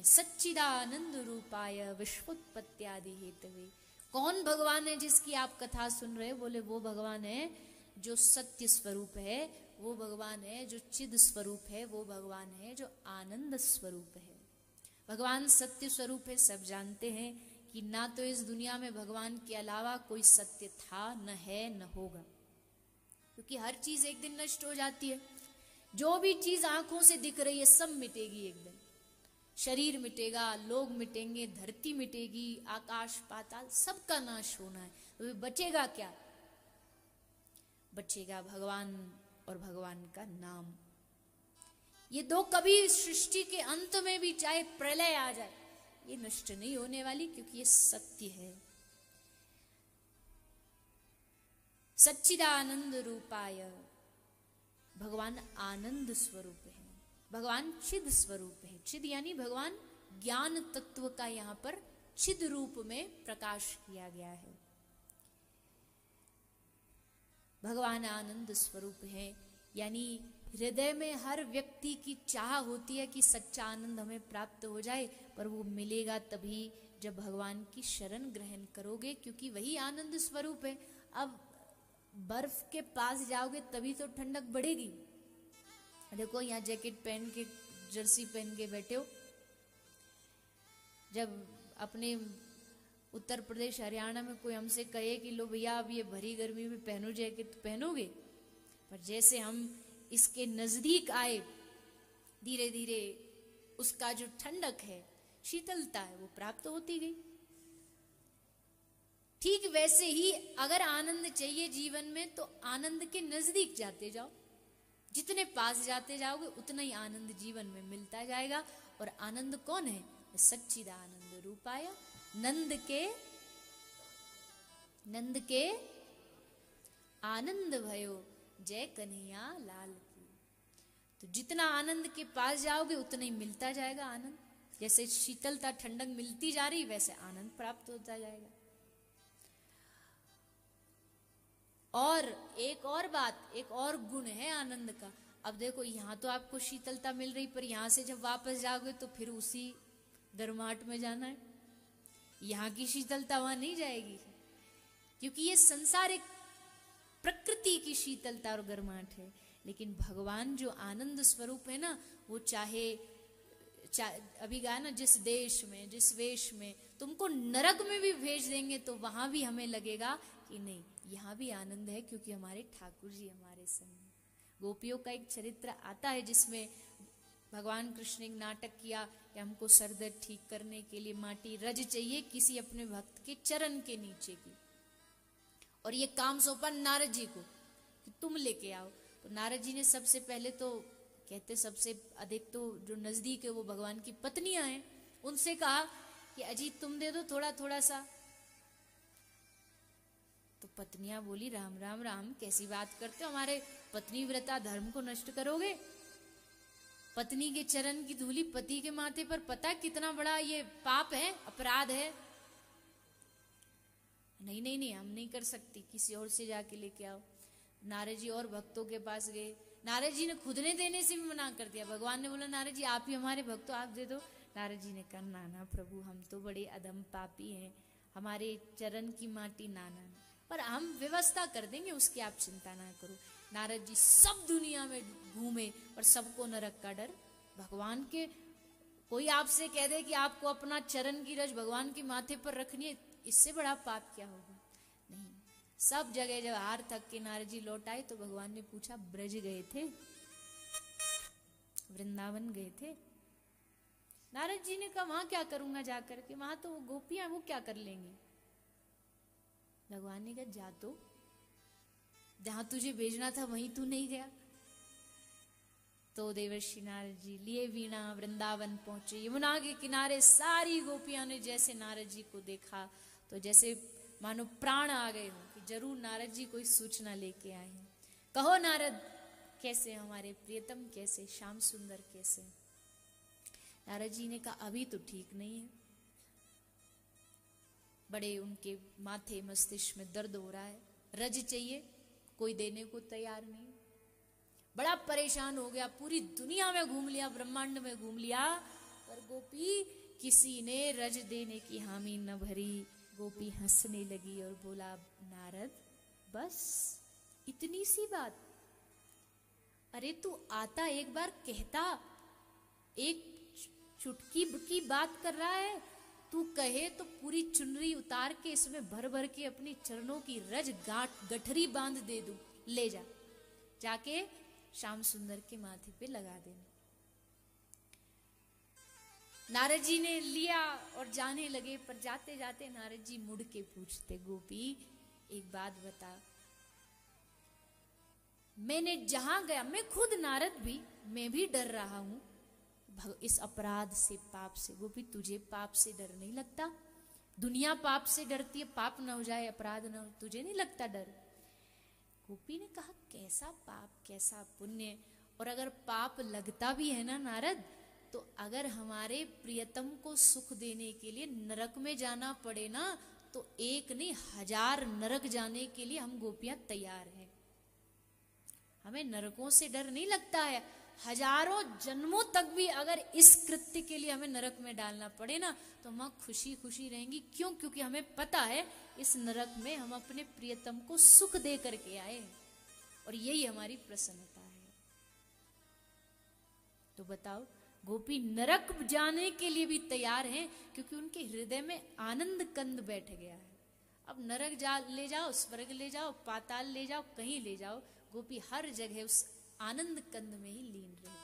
है सच्चिदानंद रूपाय विश्वोत्पत्त्यादि हेतवे। कौन भगवान है जिसकी आप कथा सुन रहे हो? बोले वो भगवान है जो सत्य स्वरूप है, वो भगवान है जो चिद स्वरूप है, वो भगवान है जो आनंद स्वरूप है। भगवान सत्य स्वरूप है, सब जानते हैं कि ना तो इस दुनिया में भगवान के अलावा कोई सत्य था, न है, न होगा, क्योंकि हर चीज एक दिन नष्ट हो जाती है। जो भी चीज आंखों से दिख रही है सब मिटेगी एक दिन। शरीर मिटेगा, लोग मिटेंगे, धरती मिटेगी, आकाश पाताल सबका नाश होना है। तो बचेगा क्या? बचेगा भगवान और भगवान का नाम। ये दो कभी सृष्टि के अंत में भी चाहे प्रलय आ जाए, ये नष्ट नहीं होने वाली, क्योंकि ये सत्य है। सच्चिदानंद रूपाय, भगवान आनंद स्वरूप है, भगवान चिद स्वरूप है। चिद यानी भगवान ज्ञान तत्व का यहां पर चिद रूप में प्रकाश किया गया है। भगवान आनंद स्वरूप है, यानी हृदय में हर व्यक्ति की चाह होती है कि सच्चा आनंद हमें प्राप्त हो जाए, पर वो मिलेगा तभी जब भगवान की शरण ग्रहण करोगे, क्योंकि वही आनंद स्वरूप है। अब बर्फ के पास जाओगे तभी तो ठंडक बढ़ेगी। देखो यहाँ जैकेट पहन के, जर्सी पहन के बैठे हो, जब अपने उत्तर प्रदेश हरियाणा में कोई हमसे कहे कि लो भैया अब ये भरी गर्मी में पहनो जैकेट, तो पहनोगे। पर जैसे हम इसके नजदीक आए, धीरे धीरे उसका जो ठंडक है, शीतलता है, वो प्राप्त होती गई। ठीक वैसे ही अगर आनंद चाहिए जीवन में, तो आनंद के नजदीक जाते जाओ। जितने पास जाते जाओगे उतना ही आनंद जीवन में मिलता जाएगा। और आनंद कौन है? सच्चिदानंद रूपाय, नंद के आनंद भयो, जय कन्हैया लाल की। तो जितना आनंद के पास जाओगे उतना ही मिलता जाएगा आनंद। जैसे शीतलता, ठंडक मिलती जा रही, वैसे आनंद प्राप्त होता जाएगा। और एक और बात, एक और गुण है आनंद का। अब देखो यहाँ तो आपको शीतलता मिल रही, पर यहाँ से जब वापस जाओगे तो फिर उसी गर्माहट में जाना है। यहाँ की शीतलता वहां नहीं जाएगी, क्योंकि ये संसार एक प्रकृति की शीतलता और गर्माहट है। लेकिन भगवान जो आनंद स्वरूप है ना, वो चाहे अभी कहा ना, जिस देश में, जिस वेश में तुमको नरक में भी भेज देंगे तो वहां भी हमें लगेगा कि नहीं, यहाँ भी आनंद है, क्योंकि हमारे ठाकुर जी हमारे संग। गोपियों का एक चरित्र आता है जिसमें भगवान कृष्ण ने एक नाटक किया कि हमको सर दर्द ठीक करने के लिए माटी रज चाहिए किसी अपने भक्त के चरण के नीचे की, और ये काम सौंपा नारद जी को कि तुम लेके आओ। तो नारद जी ने सबसे पहले तो कहते सबसे अधिक तो जो नजदीक है वो भगवान की पत्नियां हैं, उनसे कहा कि अजीत तुम दे दो थोड़ा थोड़ा सा। तो पत्नियां बोली राम राम राम, कैसी बात करते हो, हमारे पत्नी व्रता धर्म को नष्ट करोगे। पत्नी के चरण की धूली पति के माथे पर, पता कितना बड़ा ये पाप है, अपराध है। नहीं नहीं नहीं, हम नहीं कर सकती, किसी और से जाके लेके आओ। नारद जी और भक्तों के पास गए, नारद जी ने खुद ने देने से भी मना कर दिया। भगवान ने बोला नारद जी आप ही हमारे भक्त हो, आप दे दो। नारद जी ने कहा नाना प्रभु, हम तो बड़े अधम पापी हैं, हमारे चरण की माटी नाना, पर हम व्यवस्था कर देंगे, उसकी आप चिंता ना करो। नारद जी सब दुनिया में घूमे और सबको नरक का डर। भगवान के, कोई आपसे कह दे कि आपको अपना चरण की रज भगवान के माथे पर रखनी है, इससे बड़ा पाप क्या होगा? नहीं। सब जगह जब हार थक के नारद जी लौट आए तो भगवान ने पूछा ब्रज गए थे, वृंदावन गए थे? नारद जी ने कहा वहां क्या करूंगा जाकर के, वहां तो वो गोपियां, वो क्या कर लेंगी? भगवान ने कहा जा, तो जहां तुझे भेजना था वहीं तू नहीं गया। तो देवर्षि नारद जी लिए वीणा वृंदावन पहुंचे। यमुना के किनारे सारी गोपियां ने जैसे नारद जी को देखा तो जैसे मानो प्राण आ गए हो कि जरूर नारद जी कोई सूचना लेके आए हैं। कहो नारद, कैसे हमारे प्रियतम, कैसे श्याम सुंदर, कैसे? नारद जी ने कहा अभी तो ठीक नहीं है, बड़े उनके माथे मस्तिष्क में दर्द हो रहा है, रज चाहिए, कोई देने को तैयार नहीं। बड़ा परेशान हो गया, पूरी दुनिया में घूम लिया, ब्रह्मांड में घूम लिया, पर गोपी किसी ने रज देने की हामी न भरी। गोपी हंसने लगी और बोला, नारद बस इतनी सी बात? अरे तू आता एक बार कहता, एक चुटकी की बात कर रहा है, तू कहे तो पूरी चुनरी उतार के इसमें भर भर के अपनी चरणों की रज गठरी बांध दे दूं। ले जा, जाके श्याम सुंदर के माथे पे लगा देना। नारद जी ने लिया और जाने लगे, पर जाते जाते नारद जी मुड़ के पूछते, गोपी एक बात बता, मैंने जहां गया, मैं खुद नारद भी, मैं भी डर रहा हूं इस अपराध से, पाप से। गोपी तुझे पाप से डर नहीं लगता? दुनिया पाप से डरती है, पाप ना हो जाए, अपराध ना हो, तुझे नहीं लगता डर? गोपी ने कहा, कैसा पाप कैसा पुण्य, और अगर पाप लगता भी है ना नारद, तो अगर हमारे प्रियतम को सुख देने के लिए नरक में जाना पड़े ना, तो एक नहीं 1000 नरक जाने के लिए हम गोपियां तैयार हैं। हमें नरकों से डर नहीं लगता है। हजारों जन्मों तक भी अगर इस कृत्य के लिए हमें नरक में डालना पड़े ना, तो हम खुशी खुशी रहेंगी। क्यों? क्योंकि हमें पता है इस नरक में हम अपने प्रियतम को सुख दे करके आए हैं, और यही हमारी प्रसन्नता है। तो बताओ, गोपी नरक जाने के लिए भी तैयार हैं, क्योंकि उनके हृदय में आनंद कंद बैठ गया है। अब नरक ले जाओ, स्वर्ग ले जाओ, पाताल ले जाओ, कहीं ले जाओ, गोपी हर जगह उस आनंद कंद में ही लीन रहे।